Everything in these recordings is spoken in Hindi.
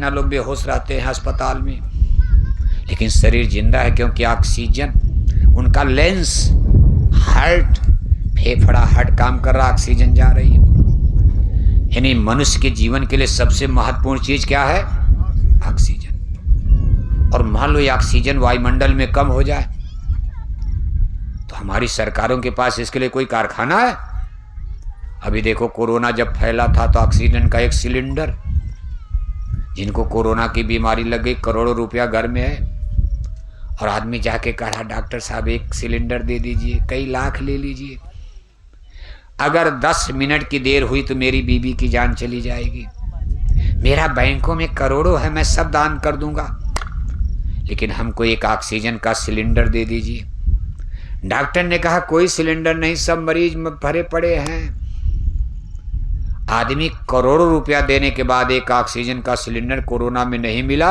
महीना लोग बेहोश रहते हैं अस्पताल में, लेकिन शरीर जिंदा है क्योंकि ऑक्सीजन, उनका लेंस, हार्ट, फेफड़ा, हार्ट काम कर रहा, ऑक्सीजन जा रही है। यानी मनुष्य के जीवन के लिए सबसे महत्वपूर्ण चीज क्या है? ऑक्सीजन। और मान लो ये ऑक्सीजन वायुमंडल में कम हो जाए तो हमारी सरकारों के पास इसके लिए कोई कारखाना है? अभी देखो कोरोना जब फैला था तो ऑक्सीजन का एक सिलेंडर, जिनको कोरोना की बीमारी लग गई, करोड़ों रुपया घर में है, और आदमी जाके कहा डॉक्टर साहब एक सिलेंडर दे दीजिए, कई लाख ले लीजिए, अगर 10 मिनट की देर हुई तो मेरी बीबी की जान चली जाएगी, मेरा बैंकों में करोड़ों है, मैं सब दान कर दूंगा, लेकिन हमको एक ऑक्सीजन का सिलेंडर दे दीजिए। डॉक्टर ने कहा कोई सिलेंडर नहीं, सब मरीज भरे पड़े हैं। आदमी करोड़ों रुपया देने के बाद एक ऑक्सीजन का सिलेंडर कोरोना में नहीं मिला,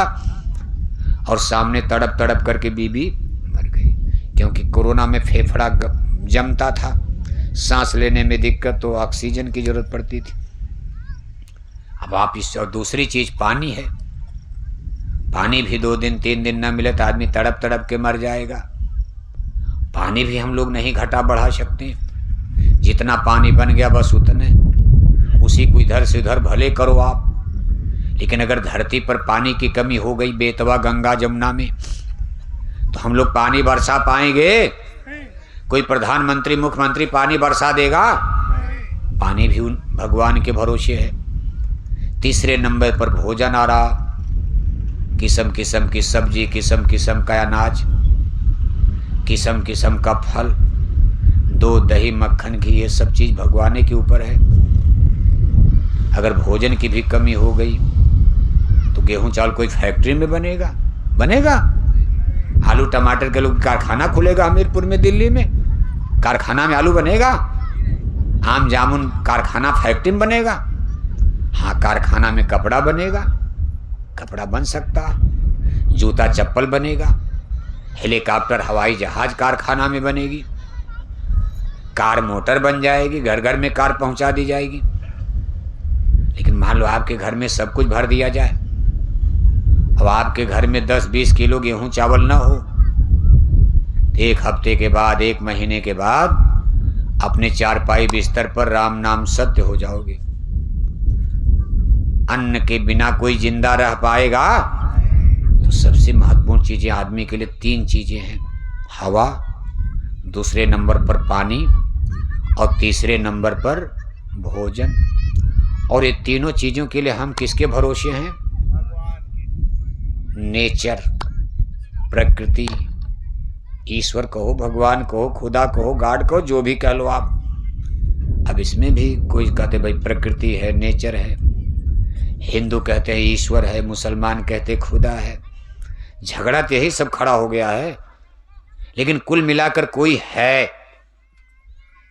और सामने तड़प तड़प करके बीबी मर गई, क्योंकि कोरोना में फेफड़ा जमता था, सांस लेने में दिक्कत, तो ऑक्सीजन की जरूरत पड़ती थी। अब आप इस, और दूसरी चीज पानी है, पानी भी 2 दिन 3 दिन न मिले तो आदमी तड़प तड़प के मर जाएगा। पानी भी हम लोग नहीं घटा बढ़ा सकते, जितना पानी बन गया बस उतने, उसी को इधर से उधर भले करो आप। लेकिन अगर धरती पर पानी की कमी हो गई, बेतवा, गंगा, जमुना में, तो हम लोग पानी बरसा पाएंगे? कोई प्रधानमंत्री, मुख्यमंत्री पानी बरसा देगा? पानी भी उन भगवान के भरोसे है। तीसरे नंबर पर भोजन आ रहा, किस्म किस्म की सब्जी, किस्म किस्म का अनाज, किस्म किस्म का फल, दूध, दही, मक्खन, घी, ये सब चीज भगवान के ऊपर है। अगर भोजन की भी कमी हो गई तो गेहूं चावल कोई फैक्ट्री में बनेगा? आलू टमाटर के लोग कारखाना खुलेगा हमीरपुर में, दिल्ली में कारखाना में आलू बनेगा? आम जामुन कारखाना फैक्ट्री में बनेगा? हाँ, कारखाना में कपड़ा बनेगा, कपड़ा बन सकता, जूता चप्पल बनेगा, हेलीकॉप्टर हवाई जहाज कारखाना में बनेगी, कार मोटर बन जाएगी, घर घर में कार पहुंचा दी जाएगी। लेकिन मान लो आपके घर में सब कुछ भर दिया जाए, अब आपके घर में 10-20 किलो गेहूं चावल ना हो, 1 हफ्ते के बाद, 1 महीने के बाद अपने चारपाई बिस्तर पर राम नाम सत्य हो जाओगे। अन्न के बिना कोई जिंदा रह पाएगा? तो सबसे महत्वपूर्ण चीजें आदमी के लिए 3 चीजें हैं, हवा, दूसरे नंबर पर पानी, और तीसरे नंबर पर भोजन। और ये तीनों चीजों के लिए हम किसके भरोसे हैं? नेचर, प्रकृति, ईश्वर कहो, भगवान कहो, खुदा कहो, गॉड कहो, जो भी कह लो आप। अब इसमें भी कोई कहते भाई प्रकृति है, नेचर है, हिंदू कहते हैं ईश्वर है, मुसलमान कहते खुदा है। झगड़ा तो यही सब खड़ा हो गया है। लेकिन कुल मिलाकर कोई है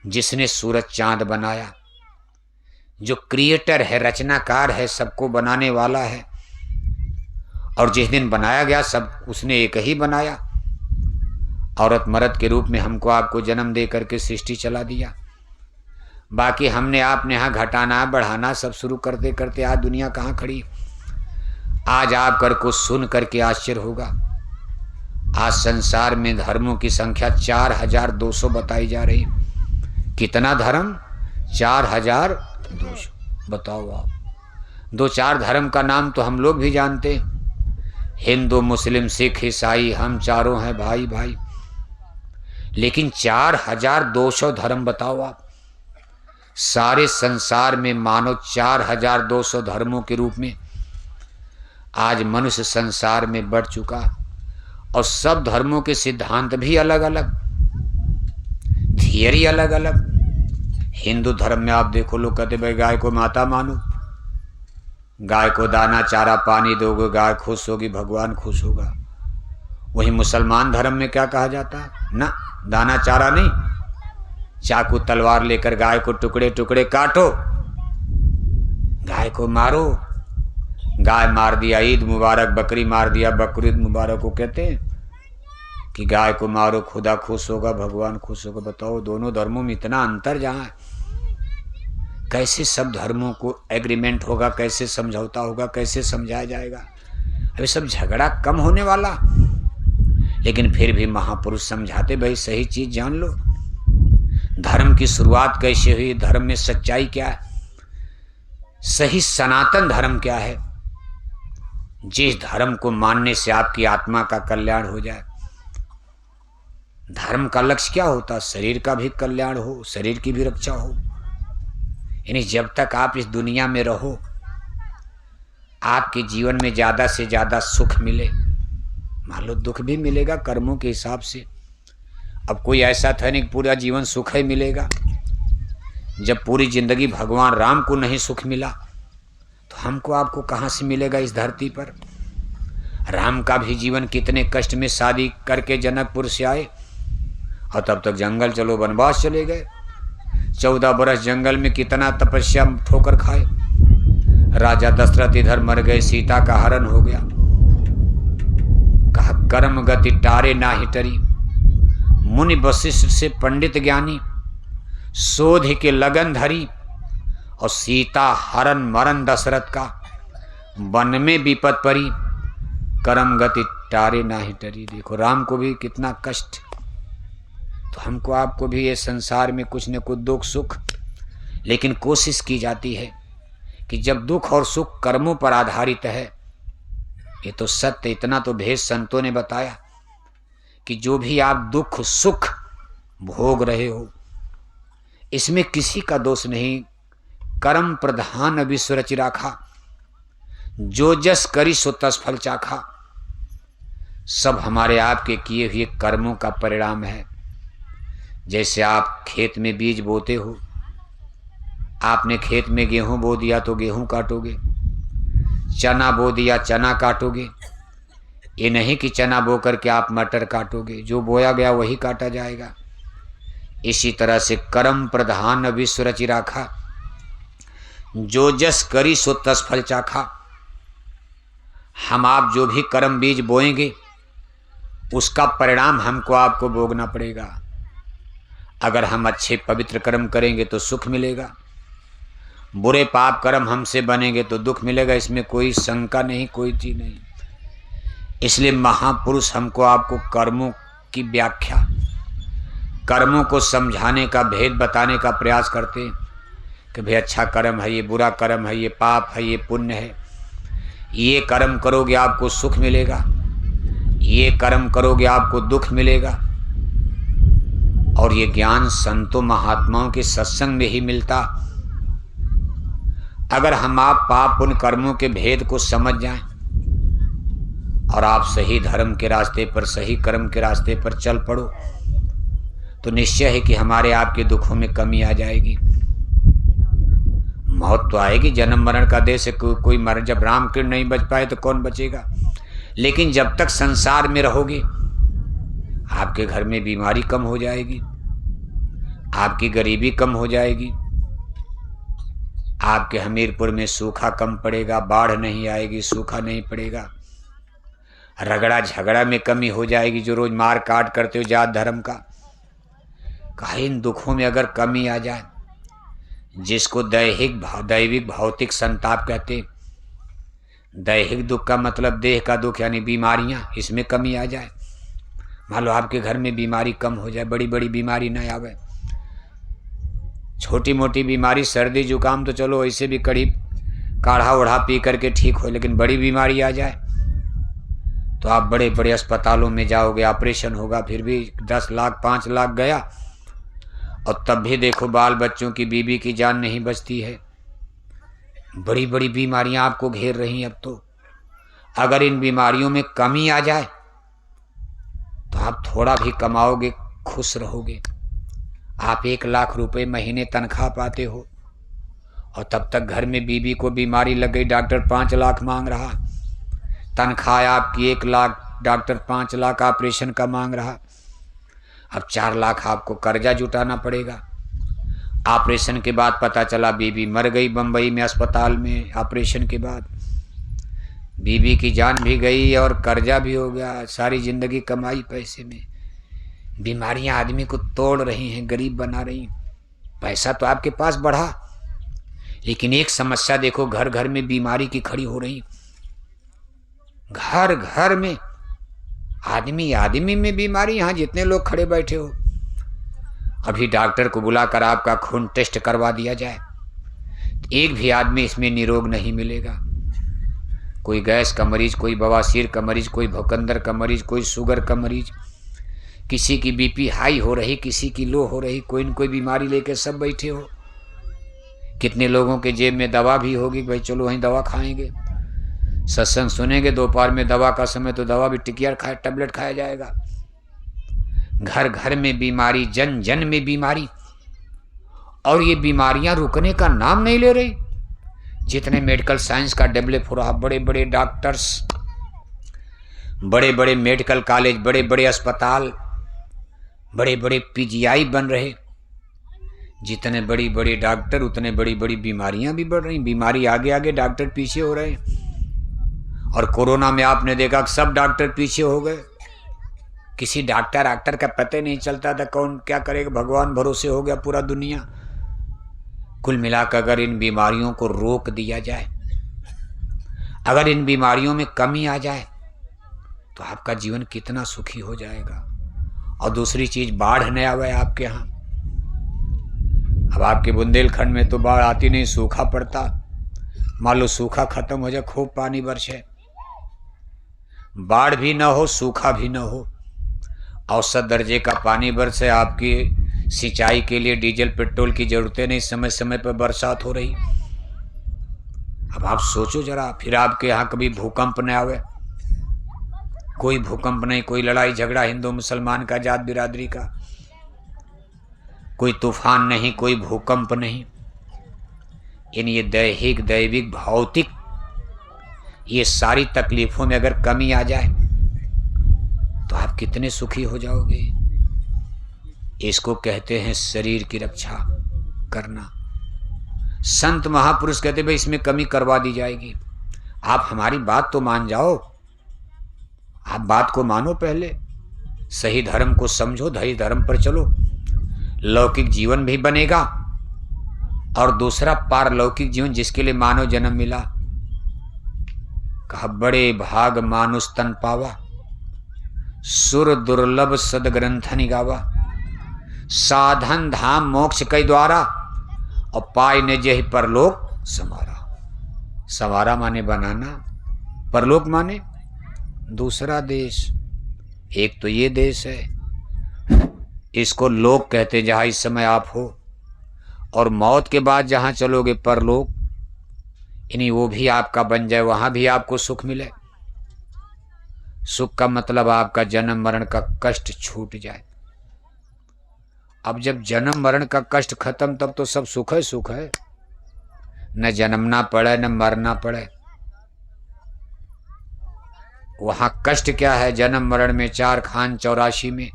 जिसने सूरज चांद बनाया, जो क्रिएटर है, रचनाकार है, सबको बनाने वाला है। और जिस दिन बनाया गया सब उसने एक ही बनाया, औरत मर्द के रूप में हमको आपको जन्म दे करके सृष्टि चला दिया। बाकी हमने आपने यहाँ घटाना बढ़ाना सब शुरू करते करते आज दुनिया कहाँ खड़ी। आज आप कर को सुन करके आश्चर्य होगा, आज संसार में धर्मों की संख्या 4200 बताई जा रही। कितना धर्म? 4200। बताओ आप, 2-4 धर्म का नाम तो हम लोग भी जानते हैं, हिंदू, मुस्लिम, सिख, ईसाई, हम चारों हैं भाई भाई। लेकिन 4200 धर्म बताओ आप। सारे संसार में मानो 4200 धर्मों के रूप में आज मनुष्य संसार में बढ़ चुका, और सब धर्मों के सिद्धांत भी अलग अलग, थियरी अलग अलग। हिंदू धर्म में आप देखो, लोग कहते भाई गाय को माता मानो, गाय को दाना चारा पानी दोगे गाय खुश होगी, भगवान खुश होगा। वही मुसलमान धर्म में क्या कहा जाता है? ना, दाना चारा नहीं, चाकू तलवार लेकर गाय को टुकड़े टुकड़े काटो, गाय को मारो। गाय मार दिया ईद मुबारक, बकरी मार दिया बकरीद मुबारक को कहते हैं कि गाय को मारो, खुदा खुश होगा, भगवान खुश होगा। बताओ, दोनों धर्मों में इतना अंतर जहाँ है। कैसे सब धर्मों को एग्रीमेंट होगा, कैसे समझौता होगा, कैसे समझाया जाएगा। अभी सब झगड़ा कम होने वाला, लेकिन फिर भी महापुरुष समझाते, भाई सही चीज जान लो। धर्म की शुरुआत कैसे हुई, धर्म में सच्चाई क्या है, सही सनातन धर्म क्या है, जिस धर्म को मानने से आपकी आत्मा का कल्याण हो जाए। धर्म का लक्ष्य क्या होता, शरीर का भी कल्याण हो, शरीर की भी रक्षा हो। यानी जब तक आप इस दुनिया में रहो, आपके जीवन में ज्यादा से ज्यादा सुख मिले। मान लो दुख भी मिलेगा कर्मों के हिसाब से। अब कोई ऐसा था नहीं कि पूरा जीवन सुख ही मिलेगा। जब पूरी जिंदगी भगवान राम को नहीं सुख मिला तो हमको आपको कहाँ से मिलेगा इस धरती पर। राम का भी जीवन कितने कष्ट में शादी करके जनकपुर से आए और तब तक जंगल चलो वनवास चले गए। 14 बरस जंगल में कितना तपस्या ठोकर खाए। राजा दशरथ इधर मर गए, सीता का हरण हो गया। कहा कर्म गति टारे नाही टरी, मुनि वशिष्ठ से पंडित ज्ञानी, शोध के लगन धरी। और सीता हरण मरण दशरथ का, वन में विपत परी, कर्म गति टारे नाही टरी। देखो राम को भी कितना कष्ट। तो हमको आपको भी ये संसार में कुछ न कुछ दुख सुख, लेकिन कोशिश की जाती है कि जब दुख और सुख कर्मों पर आधारित है, ये तो सत्य, इतना तो भेद संतों ने बताया कि जो भी आप दुख सुख भोग रहे हो, इसमें किसी का दोष नहीं। कर्म प्रधान विश्व रचि राखा, जो जस करी सो तस फल चाखा। सब हमारे आपके किए हुए कर्मों का परिणाम है। जैसे आप खेत में बीज बोते हो, आपने खेत में गेहूं बो दिया तो गेहूं काटोगे, चना बो दिया चना काटोगे। ये नहीं कि चना बो करके आप मटर काटोगे, जो बोया गया वही काटा जाएगा। इसी तरह से कर्म प्रधान विश्व रचि राखा, जो जस करी सो तस फल चाखा। हम आप जो भी कर्म बीज बोएंगे उसका परिणाम हमको आपको भोगना पड़ेगा। अगर हम अच्छे पवित्र कर्म करेंगे तो सुख मिलेगा, बुरे पाप कर्म हमसे बनेंगे तो दुख मिलेगा। इसमें कोई शंका नहीं, कोई चीज नहीं। इसलिए महापुरुष हमको आपको कर्मों की व्याख्या, कर्मों को समझाने का, भेद बताने का प्रयास करते हैं कि भाई अच्छा कर्म है, ये बुरा कर्म है, ये पाप है, ये पुण्य है। ये कर्म करोगे आपको सुख मिलेगा, ये कर्म करोगे आपको दुख मिलेगा। और ये ज्ञान संतों महात्माओं के सत्संग में ही मिलता। अगर हम आप पाप उन कर्मों के भेद को समझ जाएं और आप सही धर्म के रास्ते पर, सही कर्म के रास्ते पर चल पड़ो, तो निश्चय है कि हमारे आपके दुखों में कमी आ जाएगी। मौत तो आएगी, जन्म मरण का देश है, कोई मर, जब रामकृष्ण नहीं बच पाए तो कौन बचेगा। लेकिन जब तक संसार में रहोगे, आपके घर में बीमारी कम हो जाएगी, आपकी गरीबी कम हो जाएगी, आपके हमीरपुर में सूखा कम पड़ेगा, बाढ़ नहीं आएगी, सूखा नहीं पड़ेगा, रगड़ा झगड़ा में कमी हो जाएगी, जो रोज मार काट करते हो जात धर्म का। कहा इन दुखों में अगर कमी आ जाए, जिसको दैविक भौतिक संताप कहते, दैहिक दुख का मतलब देह का दुख यानी बीमारियां, इसमें कमी आ जाए। मान लो आपके घर में बीमारी कम हो जाए, बड़ी बड़ी बीमारी ना आवे, छोटी मोटी बीमारी सर्दी जुकाम तो चलो ऐसे भी कड़ी काढ़ा ओढ़ा पी करके ठीक हो, लेकिन बड़ी बीमारी आ जाए तो आप बड़े बड़े अस्पतालों में जाओगे, ऑपरेशन होगा, फिर भी 10 लाख 5 लाख गया, और तब भी देखो बाल बच्चों की, बीबी की जान नहीं बचती है। बड़ी बड़ी बीमारियां आपको घेर रही हैं। अब तो अगर इन बीमारियों में कमी आ जाए तो आप थोड़ा भी कमाओगे, खुश रहोगे। आप 1 लाख रुपए महीने तनख्वाह पाते हो और तब तक घर में बीबी को बीमारी लग गई, डॉक्टर 5 लाख मांग रहा, तनख्वाह आपकी 1 लाख, डॉक्टर 5 लाख ऑपरेशन का मांग रहा। अब 4 लाख आपको कर्जा जुटाना पड़ेगा। ऑपरेशन के बाद पता चला बीबी मर गई बम्बई में अस्पताल में, ऑपरेशन के बाद बीबी की जान भी गई और कर्जा भी हो गया, सारी जिंदगी कमाई पैसे में। बीमारियां आदमी को तोड़ रही हैं, गरीब बना रही हैं। पैसा तो आपके पास बढ़ा, लेकिन एक समस्या देखो, घर घर में बीमारी की खड़ी हो रही, घर घर में, आदमी आदमी में बीमारी। यहां जितने लोग खड़े बैठे हो, अभी डॉक्टर को बुलाकर आपका खून टेस्ट करवा दिया जाए, एक भी आदमी इसमें निरोग नहीं मिलेगा। कोई गैस का मरीज, कोई बवासीर का मरीज, कोई भूखंदर का मरीज, कोई शुगर का मरीज, किसी की बीपी हाई हो रही, किसी की लो हो रही, कोई न कोई बीमारी लेके सब बैठे हो। कितने लोगों के जेब में दवा भी होगी, भाई चलो वहीं दवा खाएंगे, सत्संग सुनेंगे, दोपहर में दवा का समय तो दवा भी टिकिया खाए, टैबलेट खाया जाएगा। घर घर में बीमारी, जन जन में बीमारी, और ये बीमारियां रुकने का नाम नहीं ले रही। जितने मेडिकल साइंस का डेवलप हो रहा, बड़े बड़े डॉक्टर्स, बड़े बड़े मेडिकल कॉलेज, बड़े बड़े अस्पताल, बड़े बड़े पीजीआई बन रहे, जितने बड़ी बड़ी डॉक्टर उतने बड़ी बड़ी बीमारियां भी बढ़ रही। बीमारी आगे आगे, डॉक्टर पीछे हो रहे हैं। और कोरोना में आपने देखा सब डॉक्टर पीछे हो गए, किसी डॉक्टर का पता नहीं चलता था कौन क्या करेगा, भगवान भरोसे हो गया पूरा दुनिया। कुल मिलाकर अगर इन बीमारियों को रोक दिया जाए, अगर इन बीमारियों में कमी आ जाए, तो आपका जीवन कितना सुखी हो जाएगा। और दूसरी चीज, बाढ़ न आवे आपके यहाँ। अब आपके बुंदेलखंड में तो बाढ़ आती नहीं, सूखा पड़ता। मान लो सूखा खत्म हो जाए, खूब पानी बरसे, बाढ़ भी ना हो, सूखा भी ना हो, औसत दर्जे का पानी बरसे, आपकी सिंचाई के लिए डीजल पेट्रोल की जरूरतें नहीं, समय समय पर बरसात हो रही। अब आप सोचो जरा, फिर आपके यहाँ कभी भूकंप न आवे, कोई भूकंप नहीं, कोई लड़ाई झगड़ा हिंदू मुसलमान का, जात बिरादरी का, कोई तूफान नहीं, कोई भूकंप नहीं। इन ये दैहिक, दैविक, भौतिक, ये सारी तकलीफों में अगर कमी आ जाए तो आप कितने सुखी हो जाओगे। इसको कहते हैं शरीर की रक्षा करना। संत महापुरुष कहते भाई इसमें कमी करवा दी जाएगी, आप हमारी बात तो मान जाओ, आप बात को मानो, पहले सही धर्म को समझो, सही धर्म पर चलो, लौकिक जीवन भी बनेगा, और दूसरा पारलौकिक जीवन जिसके लिए मानव जन्म मिला। कहा बड़े भाग मानुष तन पावा, सुर दुर्लभ सदग्रंथ निगावा, साधन धाम मोक्ष कई द्वारा, और पाय ने जही परलोक संवारा। संवारा माने बनाना, परलोक माने दूसरा देश। एक तो ये देश है, इसको लोक कहते जहां इस समय आप हो, और मौत के बाद जहां चलोगे परलोक, यानी वो भी आपका बन जाए, वहां भी आपको सुख मिले। सुख का मतलब आपका जन्म मरण का कष्ट छूट जाए। अब जब जन्म मरण का कष्ट खत्म, तब तो सब सुख है, सुख है, न जन्मना पड़े न मरना पड़े। वहां कष्ट क्या है, जन्म मरण में, 4 खान 84 में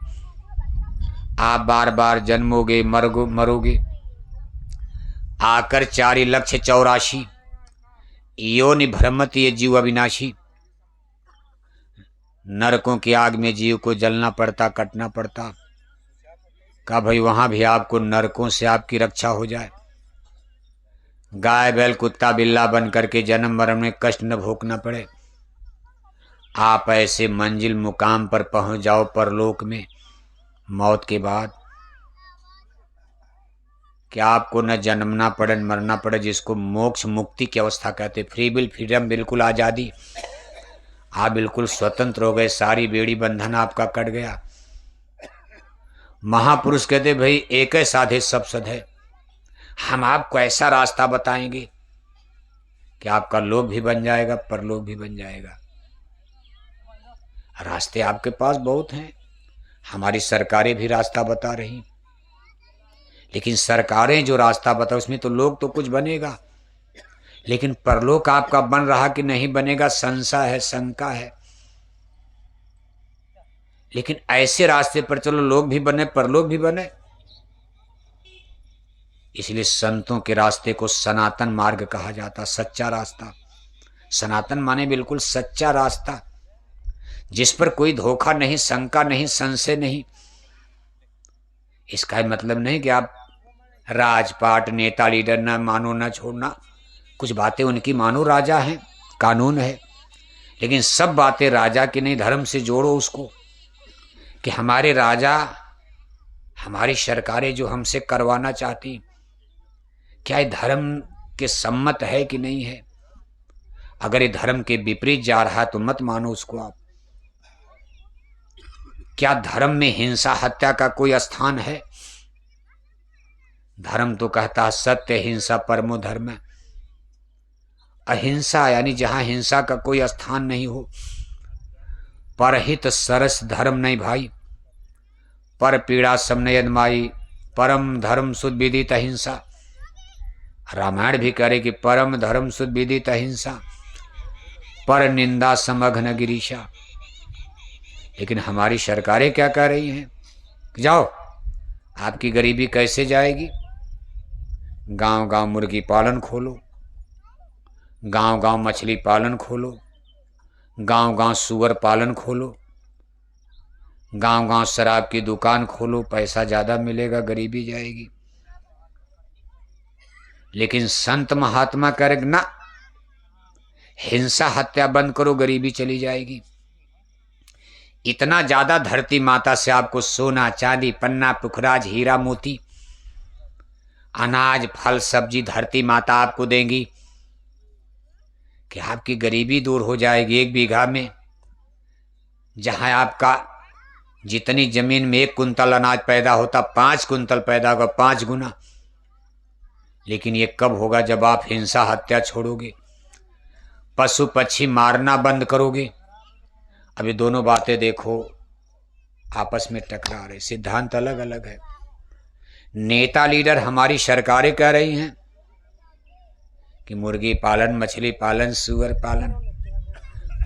आप बार बार जन्मोगे, मरोगे, आकर 4,84,000 योनि भ्रमत, ये जीव अविनाशी। नरकों की आग में जीव को जलना पड़ता, कटना पड़ता। कहा भाई वहां भी आपको नरकों से आपकी रक्षा हो जाए, गाय बैल कुत्ता बिल्ला बन करके जन्म मरण में कष्ट न भोगना पड़े। आप ऐसे मंजिल मुकाम पर पहुंच जाओ परलोक में मौत के बाद, कि आपको न जन्मना पड़े न मरना पड़े, जिसको मोक्ष मुक्ति की अवस्था कहते। फ्री विल, फ्रीडम, बिल्कुल आज़ादी, आप बिल्कुल स्वतंत्र हो गए, सारी बेड़ी बंधन आपका कट गया। महापुरुष कहते भाई एक है साधे सब सधे, हम आपको ऐसा रास्ता बताएंगे कि आपका लोक भी बन जाएगा, परलोक भी बन जाएगा। रास्ते आपके पास बहुत हैं, हमारी सरकारें भी रास्ता बता रही, लेकिन सरकारें जो रास्ता बता उसमें तो लोग तो कुछ बनेगा, लेकिन परलोक आपका बन रहा कि नहीं बनेगा, संशय है, शंका है। लेकिन ऐसे रास्ते पर चलो, लोग भी बने, परलोक भी बने। इसलिए संतों के रास्ते को सनातन मार्ग कहा जाता, सच्चा रास्ता। सनातन माने बिल्कुल सच्चा रास्ता, जिस पर कोई धोखा नहीं, शंका नहीं, संशय नहीं। इसका मतलब नहीं कि आप राजपाट नेता लीडर न मानो न छोड़ना, कुछ बातें उनकी मानो, राजा हैं, कानून है, लेकिन सब बातें राजा की नहीं, धर्म से जोड़ो उसको कि हमारे राजा, हमारी सरकारें जो हमसे करवाना चाहती, क्या ये धर्म के सम्मत है कि नहीं है। अगर ये धर्म के विपरीत जा रहा है तो मत मानो उसको आप। क्या धर्म में हिंसा हत्या का कोई स्थान है? धर्म तो कहता है सत्य हिंसा परमो धर्म। अहिंसा यानी जहां हिंसा का कोई स्थान नहीं हो। परहित सरस धर्म नहीं भाई, पर पीड़ा समनयन माई, परम धर्म सुध विदित अहिंसा। रामायण भी करे कि परम धर्म सुध विदित अहिंसा, पर निंदा समघ्न गिरीशा। लेकिन हमारी सरकारें क्या कह रही हैं? जाओ, आपकी गरीबी कैसे जाएगी? गांव गांव मुर्गी पालन खोलो, गांव गांव मछली पालन खोलो, गांव गांव सुअर पालन खोलो, गांव गांव शराब की दुकान खोलो, पैसा ज्यादा मिलेगा, गरीबी जाएगी। लेकिन संत महात्मा करें ना, हिंसा हत्या बंद करो, गरीबी चली जाएगी। इतना ज्यादा धरती माता से आपको सोना चांदी पन्ना पुखराज हीरा मोती अनाज फल सब्जी धरती माता आपको देंगी कि आपकी गरीबी दूर हो जाएगी। 1 बीघा में जहां आपका जितनी जमीन में 1 कुंतल अनाज पैदा होता, 5 कुंतल पैदा होगा, 5 गुना। लेकिन ये कब होगा? जब आप हिंसा हत्या छोड़ोगे, पशु पक्षी मारना बंद करोगे। अभी दोनों बातें देखो आपस में टकरा रहे, सिद्धांत अलग अलग है। नेता लीडर हमारी सरकारें कह रही हैं कि मुर्गी पालन मछली पालन सुअर पालन,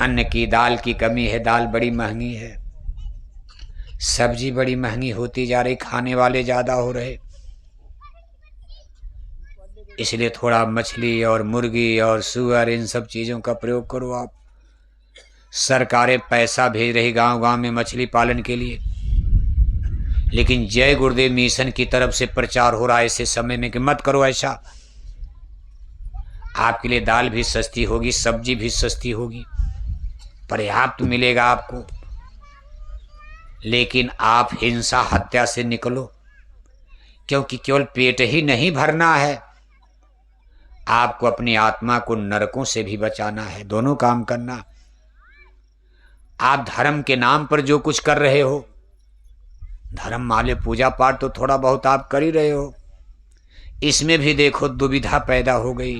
अन्न की दाल की कमी है, दाल बड़ी महंगी है, सब्जी बड़ी महंगी होती जा रही, खाने वाले ज्यादा हो रहे, इसलिए थोड़ा मछली और मुर्गी और सुअर इन सब चीजों का प्रयोग करो आप। सरकारें पैसा भेज रही गांव गांव में मछली पालन के लिए, लेकिन जय गुरुदेव मिशन की तरफ से प्रचार हो रहा है ऐसे समय में कि मत करो ऐसा। आपके लिए दाल भी सस्ती होगी, सब्जी भी सस्ती होगी, पर्याप्त मिलेगा आपको। लेकिन आप हिंसा हत्या से निकलो, क्योंकि केवल पेट ही नहीं भरना है, आपको अपनी आत्मा को नरकों से भी बचाना है। दोनों काम करना। आप धर्म के नाम पर जो कुछ कर रहे हो, धर्म माले पूजा पाठ तो थोड़ा बहुत आप कर ही रहे हो, इसमें भी देखो दुविधा पैदा हो गई,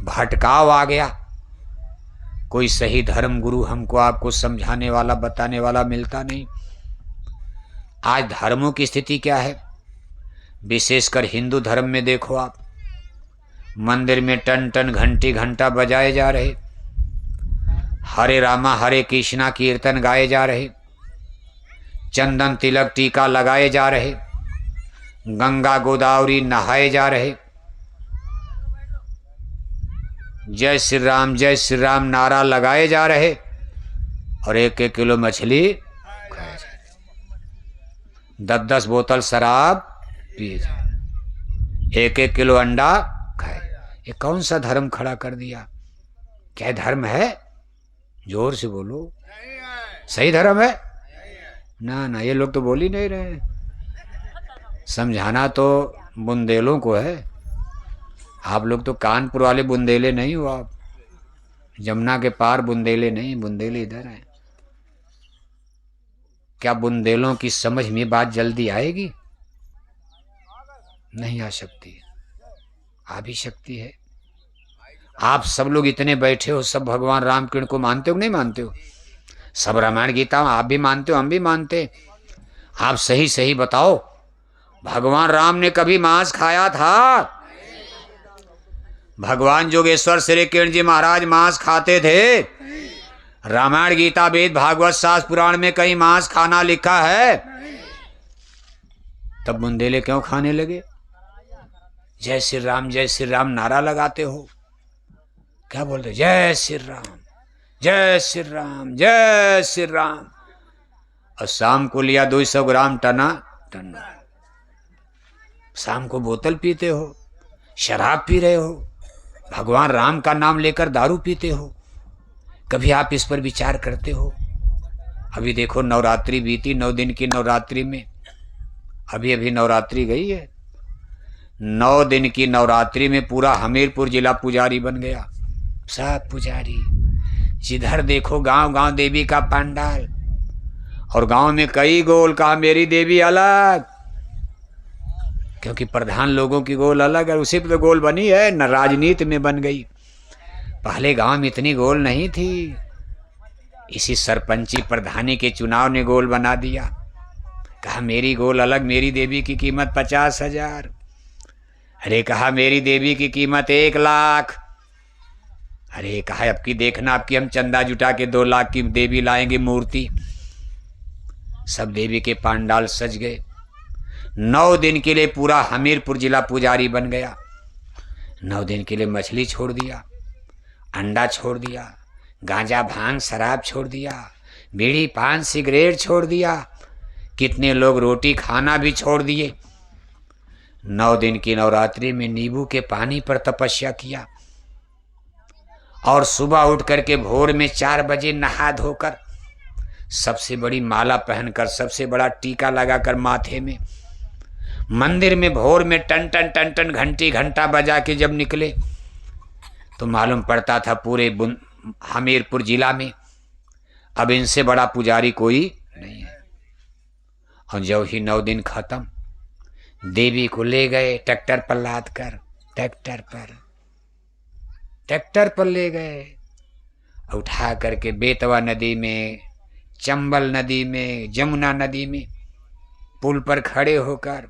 भटकाव आ गया। कोई सही धर्म गुरु हमको आपको समझाने वाला बताने वाला मिलता नहीं। आज धर्मों की स्थिति क्या है? विशेषकर हिंदू धर्म में देखो आप, मंदिर में टन टन घंटी घंटा बजाए जा रहे, हरे रामा हरे कृष्णा कीर्तन गाए जा रहे, चंदन तिलक टीका लगाए जा रहे, गंगा गोदावरी नहाए जा रहे, जय श्री राम नारा लगाए जा रहे, और 1-1 किलो मछली खाए जा रहे, 10-10 बोतल शराब पिए जा रहे, 1-1 किलो अंडा खाए। ये कौन सा धर्म खड़ा कर दिया? क्या धर्म है? जोर से बोलो, सही धर्म है? ना ना, ये लोग तो बोल ही नहीं रहे। समझाना तो बुंदेलों को है, आप लोग तो कानपुर वाले बुंदेले नहीं हो, आप जमुना के पार बुंदेले नहीं, बुंदेले इधर हैं। क्या बुंदेलों की समझ में बात जल्दी आएगी? नहीं आ सकती, आ भी सकती है। आप सब लोग इतने बैठे हो, सब भगवान रामकृष्ण को मानते हो नहीं मानते हो? सब रामायण गीता आप भी मानते हो, हम भी मानते। आप सही सही बताओ, भगवान राम ने कभी मांस खाया था? भगवान जोगेश्वर श्री किरण जी महाराज मांस खाते थे? रामायण गीता वेद भागवत शास्त्र पुराण में कहीं मांस खाना लिखा है? तब बुंदेले क्यों खाने लगे? जय श्री राम नारा लगाते हो, क्या बोलते? जय श्री राम जय श्री राम जय श्री राम, और शाम को लिया 200 ग्राम टना टना। शाम को बोतल पीते हो, शराब पी रहे हो, भगवान राम का नाम लेकर दारू पीते हो। कभी आप इस पर विचार करते हो? अभी देखो नवरात्रि बीती, 9 दिन की नवरात्रि में, अभी अभी नवरात्रि गई है, 9 दिन की नवरात्रि में पूरा हमीरपुर जिला पुजारी बन गया। सब पुजारी, जिधर देखो गांव गांव देवी का पंडाल, और गांव में कई गोल, कहा मेरी देवी अलग, क्योंकि प्रधान लोगों की गोल अलग है, उसी पे तो गोल बनी है न, राजनीति में बन गई। पहले गांव में इतनी गोल नहीं थी, इसी सरपंची प्रधानी के चुनाव ने गोल बना दिया। कहा मेरी गोल अलग, मेरी देवी की कीमत 50,000। अरे कहा मेरी देवी की कीमत 1 लाख। अरे कहा अब की देखना, अब की हम चंदा जुटा के 2 लाख की देवी लाएंगे मूर्ति। सब देवी के पंडाल सज गए। 9 दिन के लिए पूरा हमीरपुर जिला पुजारी बन गया। 9 दिन के लिए मछली छोड़ दिया, अंडा छोड़ दिया, गांजा भांग शराब छोड़ दिया, बीड़ी पान सिगरेट छोड़ दिया, कितने लोग रोटी खाना भी छोड़ दिए। 9 दिन की नवरात्रि में नींबू के पानी पर तपस्या किया, और सुबह उठ करके भोर में 4 बजे नहा धोकर, सबसे बड़ी माला पहनकर, सबसे बड़ा टीका लगाकर माथे में, मंदिर में भोर में टन टन टन टन घंटी घंटा बजा के जब निकले तो मालूम पड़ता था पूरे हमीरपुर जिला में अब इनसे बड़ा पुजारी कोई नहीं है। और जब ही 9 दिन खत्म, देवी को ले गए ट्रैक्टर पर लाद कर, ट्रैक्टर पर ले गए, उठा करके बेतवा नदी में, चंबल नदी में, जमुना नदी में, पुल पर खड़े होकर